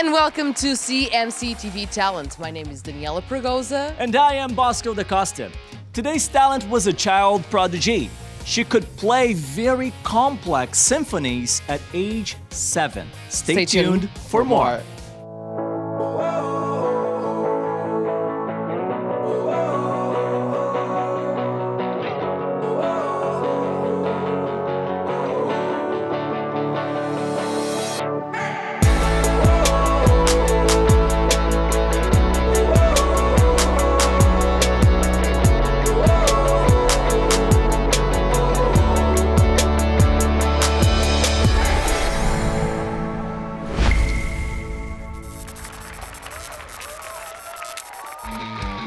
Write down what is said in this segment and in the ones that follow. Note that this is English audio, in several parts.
And welcome to Cmctv Talent. My name is Daniela Pregoza. And I am Bosco da Costa. Today's talent was a child prodigy. She could play very complex symphonies at age 7. Stay tuned for more.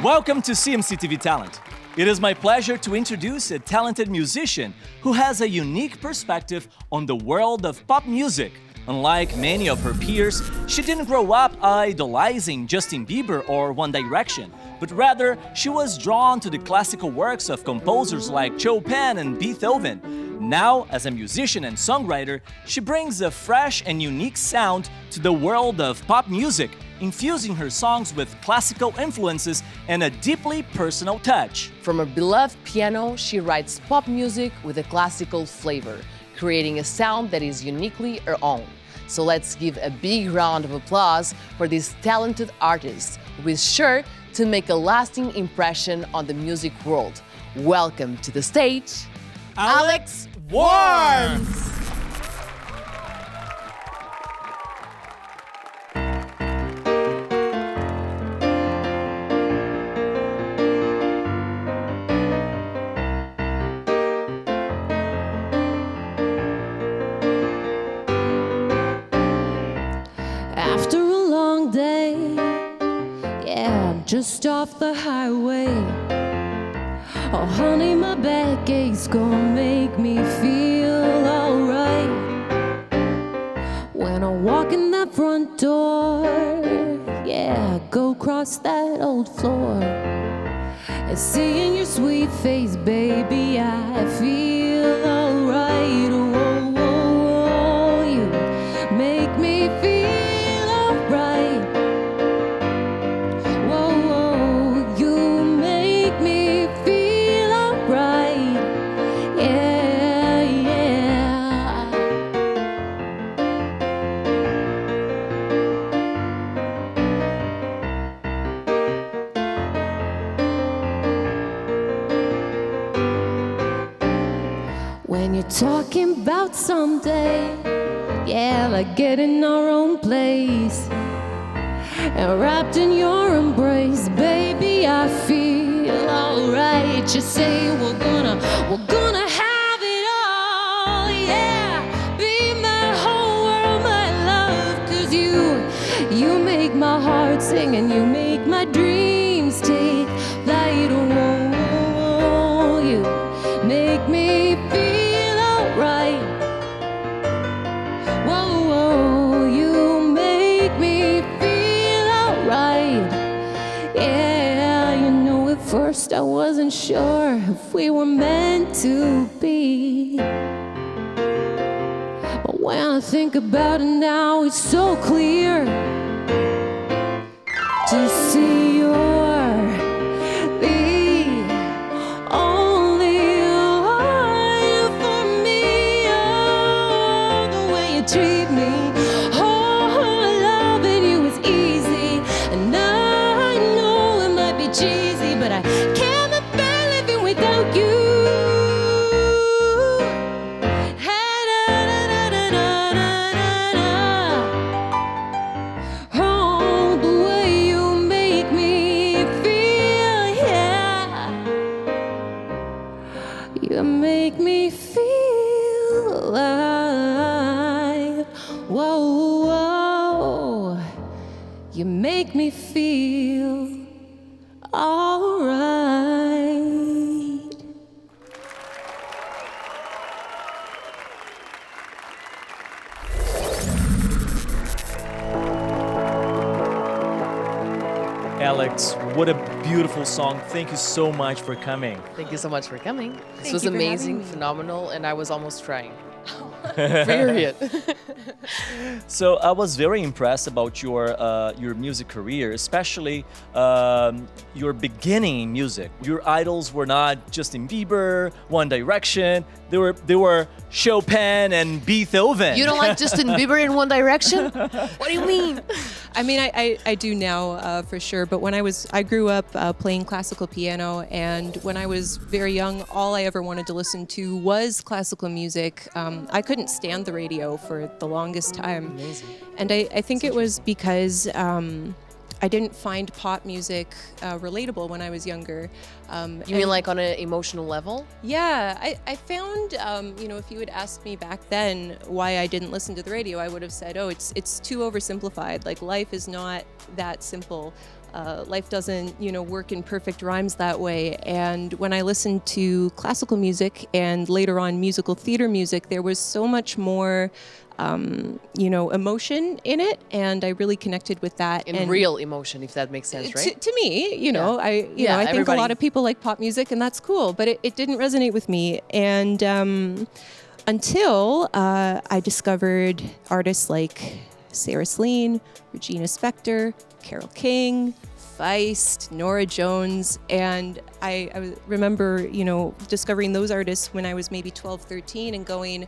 Welcome to CMCTV Talent. It is my pleasure to introduce a talented musician who has a unique perspective on the world of pop music. Unlike many of her peers, she didn't grow up idolizing Justin Bieber or One Direction, but rather she was drawn to the classical works of composers like Chopin and Beethoven. Now, as a musician and songwriter, she brings a fresh and unique sound to the world of pop music, infusing her songs with classical influences and a deeply personal touch. From her beloved piano, she writes pop music with a classical flavor, creating a sound that is uniquely her own. So let's give a big round of applause for this talented artist who is sure to make a lasting impression on the music world. Welcome to the stage, Alex Whorms! After a long day, yeah, I'm just off the highway. Oh honey, my back ache's gonna make me feel alright. When I walk in that front door, yeah, go across that old floor, and seeing your sweet face, baby, I feel alright. Whoa, whoa, whoa, you make me feel alright. Whoa, whoa, you make me feel alright. Yeah, yeah. When you're talking about someday, yeah, like getting our own place and wrapped in your embrace, baby, I feel alright. You say we're gonna have it all, yeah. Be my whole world, my love, 'cause you make my heart sing and you make my dreams take flight. Whoa, whoa, whoa, you make me feel alright. Whoa, whoa, you make me feel alright. Yeah, you know, at first I wasn't sure if we were meant to be, but when I think about it now, it's so clear to see you're the only one for me. Oh, the way you treat me, oh, loving you is easy, and I know it might be cheesy, but I can't bear living without you. Oh, the way you make me feel, yeah. You make me feel alive. Whoa, whoa. You make me feel alright. Alex, what a beautiful song. Thank you so much for coming. Thank you so much for coming. This Thank was you for amazing, having me. phenomenal, and I was almost crying. Period. So I was very impressed about your music career, especially your beginning in music. Your idols were not Justin Bieber, One Direction. They were Chopin and Beethoven. You don't like Justin Bieber in One Direction? What do you mean? I mean, I do now for sure. But when I grew up playing classical piano, and when I was very young, all I ever wanted to listen to was classical music. I couldn't stand the radio for the longest time. Amazing. And I think it was because I didn't find pop music relatable when I was younger. You mean like on an emotional level? Yeah, I found, if you had asked me back then why I didn't listen to the radio, I would have said, oh, it's too oversimplified. Like, life is not that simple. Life doesn't, work in perfect rhymes that way. And when I listened to classical music and later on musical theater music, there was so much more emotion in it, and I really connected with that. And real emotion, if that makes sense, right? To me, I think a lot of people like pop music, and that's cool, but it didn't resonate with me. And until I discovered artists like Sarah Slean, Regina Spektor, Carole King, Feist, Nora Jones, and I remember, discovering those artists when I was maybe 12, 13 and going,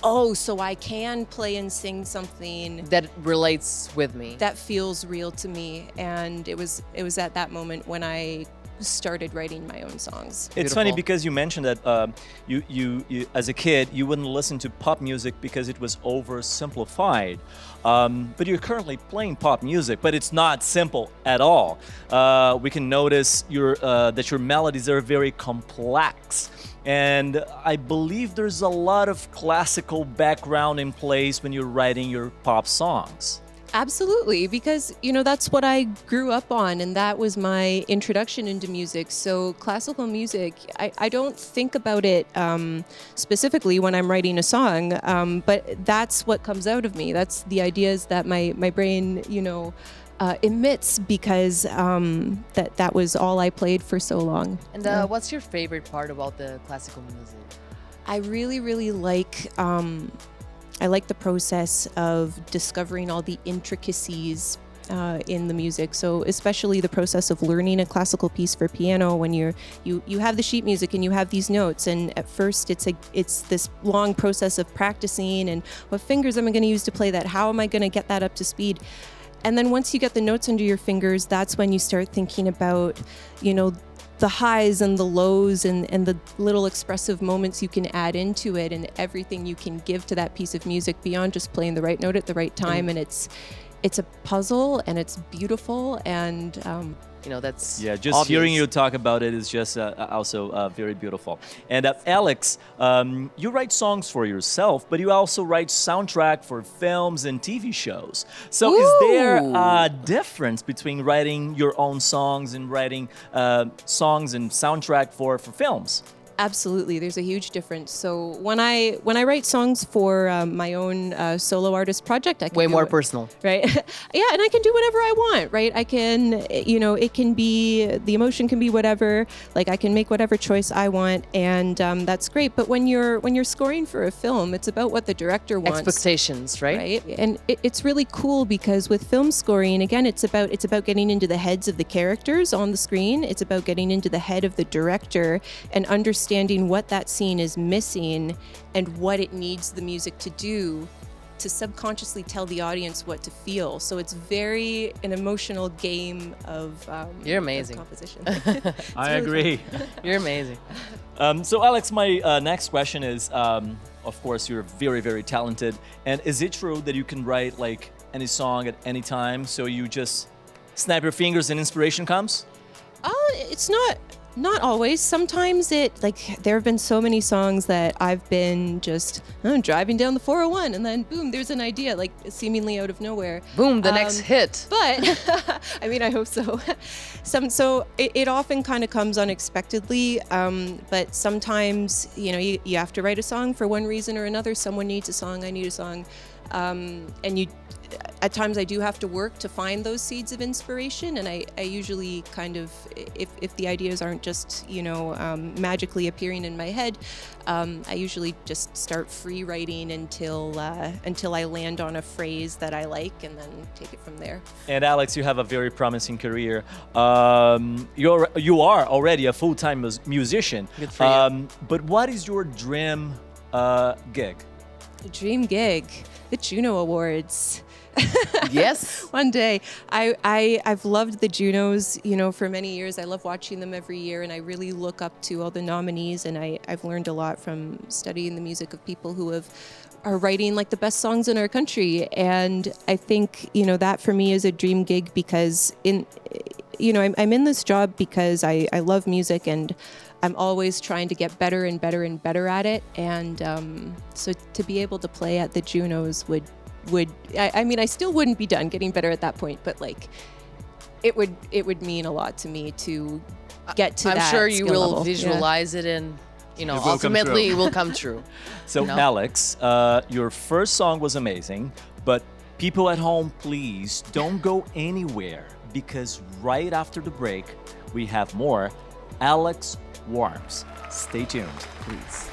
oh, so I can play and sing something that relates with me, that feels real to me. And it was at that moment when I started writing my own songs. It's Beautiful. funny because you mentioned that you as a kid you wouldn't listen to pop music because it was oversimplified. But you're currently playing pop music, but it's not simple at all. We can notice that your melodies are very complex. And I believe there's a lot of classical background in place when you're writing your pop songs. Absolutely, because, that's what I grew up on, and that was my introduction into music. So classical music, I don't think about it specifically when I'm writing a song, but that's what comes out of me. That's the ideas that my brain, emits, because that was all I played for so long. And what's your favorite part about the classical music? I really, really like the process of discovering all the intricacies in the music. So especially the process of learning a classical piece for piano, when you have the sheet music and you have these notes, and at first it's this long process of practicing, and what fingers am I going to use to play that? How am I going to get that up to speed? And then once you get the notes under your fingers, that's when you start thinking about, the highs and the lows and the little expressive moments you can add into it, and everything you can give to that piece of music beyond just playing the right note at the right time. And it's a puzzle, and it's beautiful, and that's just obvious. Hearing you talk about it is just also very beautiful. And Alex, you write songs for yourself, but you also write soundtrack for films and TV shows. So is there a difference between writing your own songs and writing songs and soundtrack for films? Absolutely, there's a huge difference. So when I write songs for my own solo artist project, I can way do more it, personal, right? Yeah, and I can do whatever I want, right? I can, it can be, the emotion can be whatever. Like, I can make whatever choice I want, and that's great. But when you're scoring for a film, it's about what the director wants. Expectations, right? And it's really cool, because with film scoring, again, it's about getting into the heads of the characters on the screen. It's about getting into the head of the director and understanding what that scene is missing and what it needs the music to do to subconsciously tell the audience what to feel. So it's very an emotional game of You're amazing. Of composition. I agree. You're amazing. So Alex, my next question is, of course, you're very, very talented. And is it true that you can write like any song at any time? So you just snap your fingers and inspiration comes? It's not always. Sometimes there have been so many songs that I've been just driving down the 401, and then boom, there's an idea, like seemingly out of nowhere. Boom, the next hit. But I mean, I hope so. So it often kind of comes unexpectedly. But sometimes, you have to write a song for one reason or another. Someone needs a song, I need a song. And at times I do have to work to find those seeds of inspiration, and I usually kind of, if the ideas aren't just, magically appearing in my head, I usually just start free writing until I land on a phrase that I like, and then take it from there. And Alex, you have a very promising career. You are already a full-time musician. Good for you. But what is your dream gig? The dream gig, the Juno Awards. Yes. One day. I've loved the Junos, for many years. I love watching them every year, and I really look up to all the nominees, and I've learned a lot from studying the music of people who are writing like the best songs in our country. And I think, that for me is a dream gig, because I'm in this job because I love music, and I'm always trying to get better and better and better at it. And so to be able to play at the Junos would I still wouldn't be done getting better at that point, but like it would mean a lot to me to get to that. I'm sure you skill will level. visualize it, and will come ultimately true. it will come true. So Alex, your first song was amazing, but people at home, please don't go anywhere, because right after the break, we have more Alex Whorms. Stay tuned, please.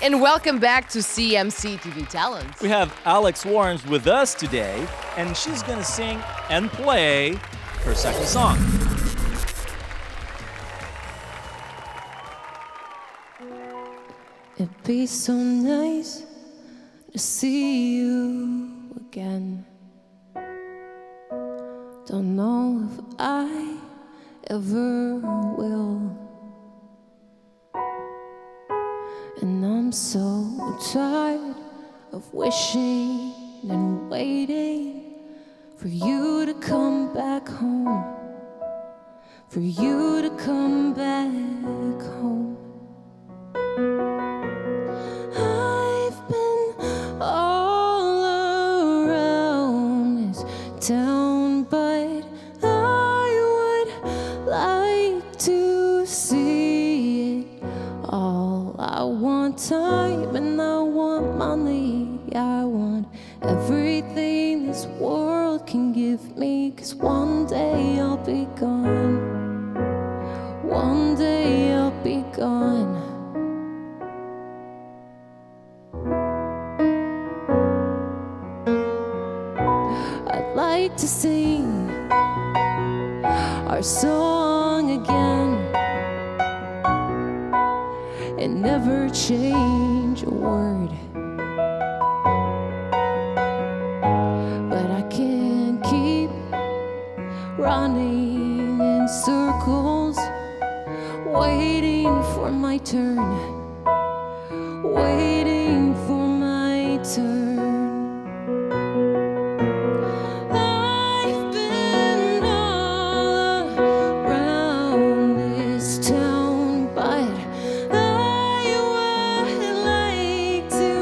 And welcome back to Cmctv Talent. We have Alex Whorms with us today, and she's gonna sing and play her second song. It'd be so nice to see you again. Don't know if I ever will. And I'm so tired of wishing and waiting for you to come back home, for you to come back home. I've been all around this town, but I would like to see it all. I want time and I want money. I want everything this world can give me, 'cause one day I'll be gone. One day I'll be gone. I'd like to sing our song again and never change a word. But I can't keep running in circles, waiting for my turn, waiting for my turn. I've been all around this town, but I would like to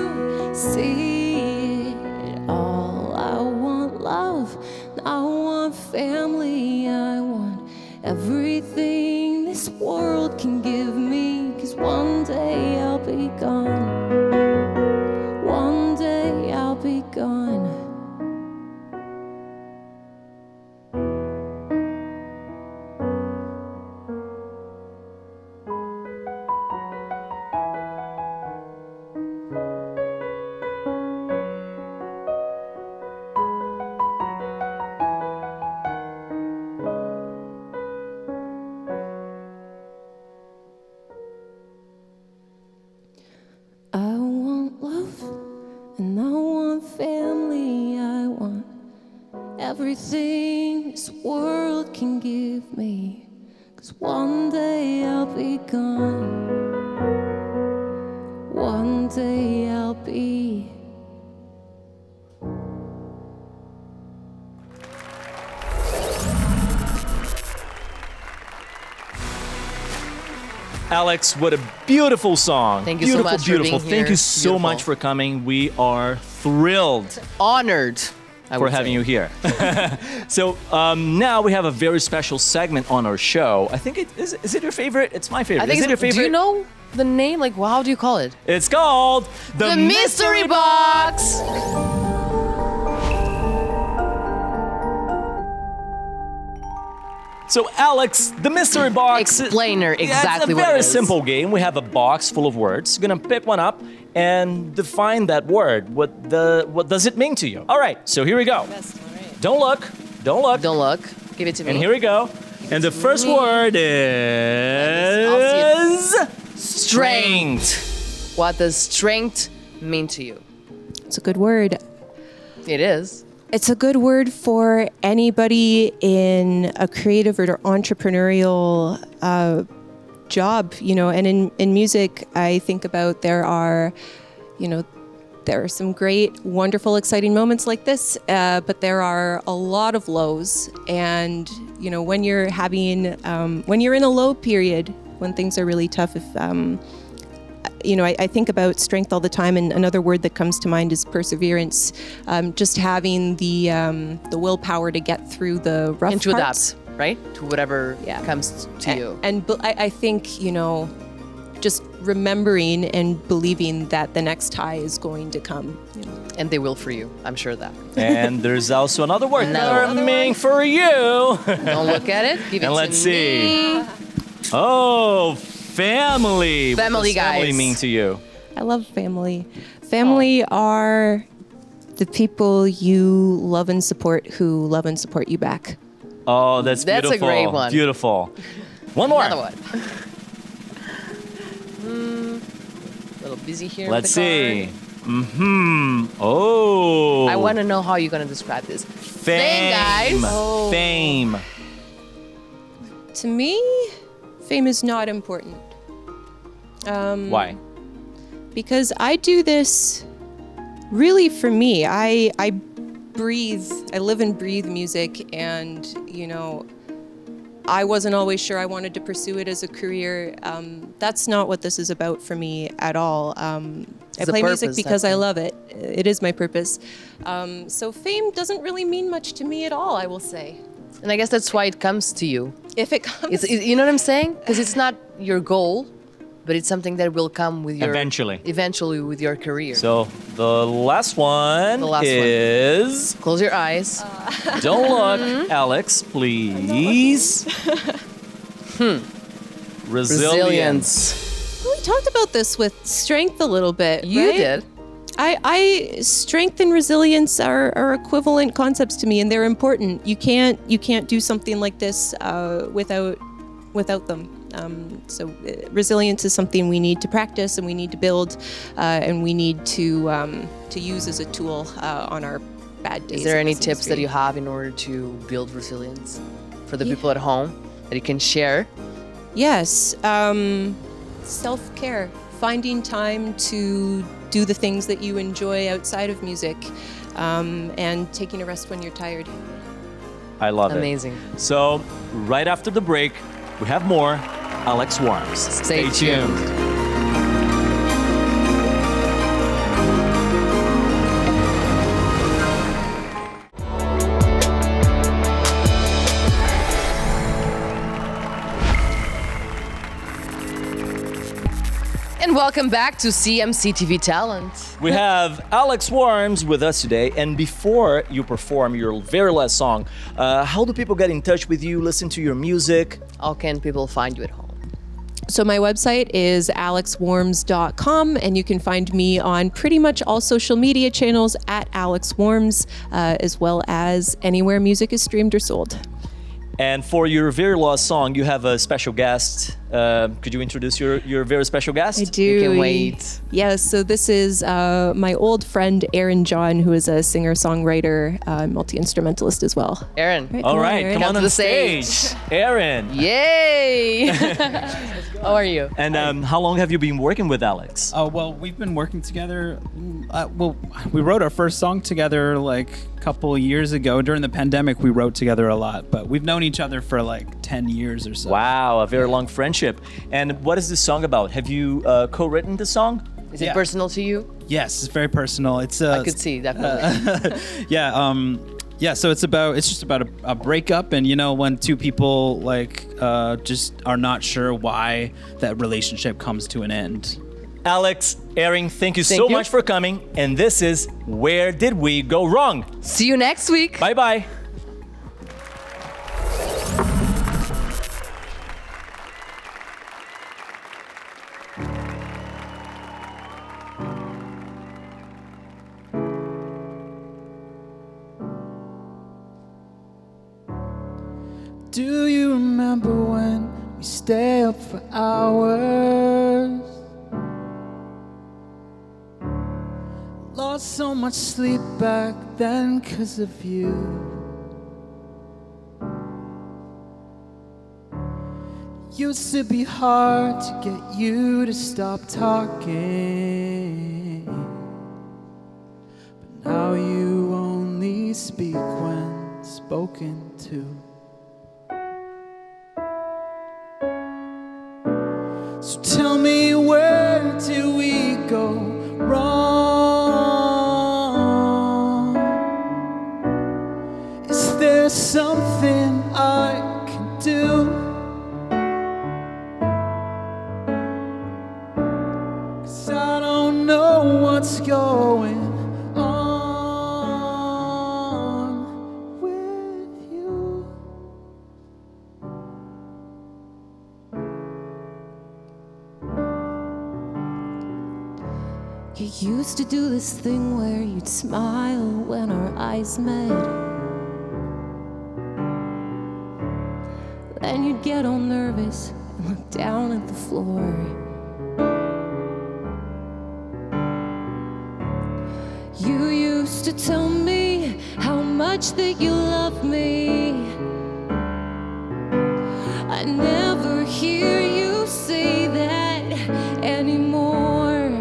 see it all. I want love, I want family, I want everything this world can give me, 'cause one day I'll be gone. One day I'll be gone. I want love and I want family. I want everything this world can give me, 'cause one day I'll be gone. One day I'll be. Alex, what a beautiful song. Thank you beautiful, so much beautiful. for being Thank here. you so Beautiful. much for coming. We are thrilled Honored. for having you here. So now we have a very special segment on our show. I think is it your favorite? It's my favorite. I think is it your favorite? Do you know the name? Like, how do you call it? It's called The Mystery Box. So Alex, the mystery box. Explainer, Yeah, exactly it's a what it very is. simple game. We have a box full of words. You're gonna pick one up and define that word. What does it mean to you? All right, so here we go. Don't look. Don't look. Don't look. Give it to me. And here we go. And the first word I'll is strength. What does strength mean to you? It's a good word. It is. It's a good word for anybody in a creative or entrepreneurial job, you know. And in music, I think about there are some great, wonderful, exciting moments like this, but there are a lot of lows. And you know, when you're in a low period, when things are really tough, I think about strength all the time, and another word that comes to mind is perseverance. Just having the willpower to get through the rough And to parts. adapt, right? To whatever comes to you. And I think, just remembering and believing that the next high is going to come. And they will for you. I'm sure of that. And there's also another word Another coming for you. Don't look at it. Give it And to let's see. me. Oh, family. What Family, does family guys. mean to you? I love family. Family are the people you love and support who love and support you back. Oh, that's That's a beautiful. great one. Beautiful. One more. Another one. A little busy here. Let's with the see. card. Oh. I want to know how you're going to describe this. fame, guys. Oh. Fame. To me, fame is not important. Why? Because I do this really for me. I live and breathe music, and I wasn't always sure I wanted to pursue it as a career. That's not what this is about for me at all. I It's a play music purpose, because that's I all. love it. It is my purpose. So fame doesn't really mean much to me at all, I will say. And I guess that's why it comes to you. If it comes, You know what I'm saying? Because it's not your goal, but it's something that will come with your Eventually. with your career. So the last one The last one. is Close your eyes. don't look, Alex, please. Resilience. we talked about this with strength a little bit. You right? did. I strength and resilience are equivalent concepts to me, and they're important. You can't do something like this without them. So resilience is something we need to practice and we need to build, and we need to use as a tool on our bad days. Is there in any this tips that industry. you have in order to build resilience for the people at home that you can share? Yes, self-care, finding time to do the things that you enjoy outside of music, and taking a rest when you're tired. I love Amazing. it. So right after the break, we have more Alex Whorms. Stay tuned. And welcome back to Cmctv Talent. We have Alex Whorms with us today. And before you perform your very last song, how do people get in touch with you, listen to your music? How can people find you at home? So my website is alexwhorms.com, and you can find me on pretty much all social media channels at Alex Whorms, as well as anywhere music is streamed or sold. And for your very last song, you have a special guest. Could you introduce your very special guest? I do. You can wait. Yes, so this is my old friend Aaron John, who is a singer-songwriter, multi-instrumentalist as well. Aaron. Right, All come on, right, Aaron. come on to the the stage. stage. Aaron. Yay! How are you? And how long have you been working with Alex? Oh, well, we've been working together. We wrote our first song together like a couple of years ago. During the pandemic, we wrote together a lot, but we've known each other for like 10 years or so. Wow, a very long friendship. relationship. And what is this song about? Have you co-written the song? Is it personal to you? Yes, it's very personal. It's I could see, definitely. Yeah, so it's just about a breakup, and when two people just are not sure why that relationship comes to an end. Alex, Erin, thank you so much for coming. And this is Where Did We Go Wrong? See you next week. Bye-bye. Do you remember when we stay up for hours? Lost so much sleep back then 'cause of you. Used to be hard to get you to stop talking, but now you only speak when spoken to. So tell me, where do we go wrong? Is there something I can do? 'Cause I don't know what's going on with you. You used to do this thing where you'd smile when our eyes met. Then you'd get all nervous and look down at the floor. You used to tell me how much that you love me. I never hear you say that anymore.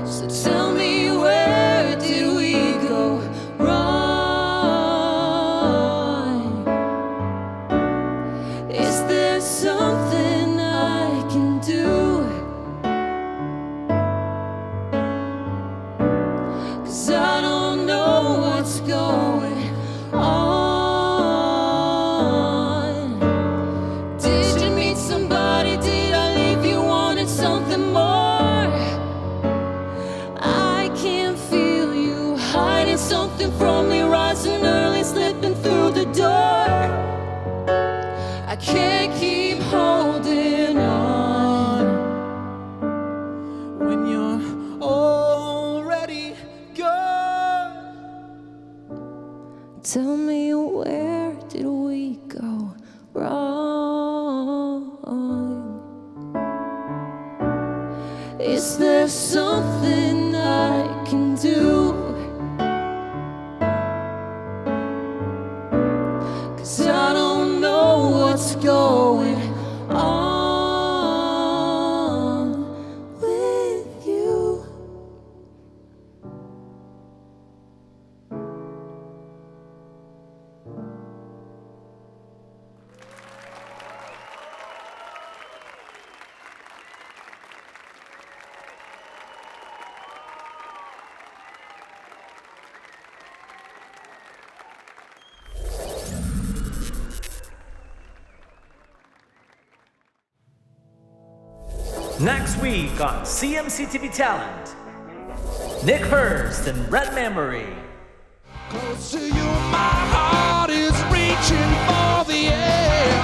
So tell me, where did we go wrong? Is there something I can do? 'Cause I don't know what's going on. Did you meet somebody? Did I leave you wanting something more? I can't feel you hiding something from me, rising early, slipping through the door. I can't keep holding on when you're already gone. Tell me, where did we go wrong? Is there something I can do? 'Cause I don't know what's going on with you. Next week on Cmctv Talent, Nick Hurst and Red Memory. Close to you, my heart is reaching for the air.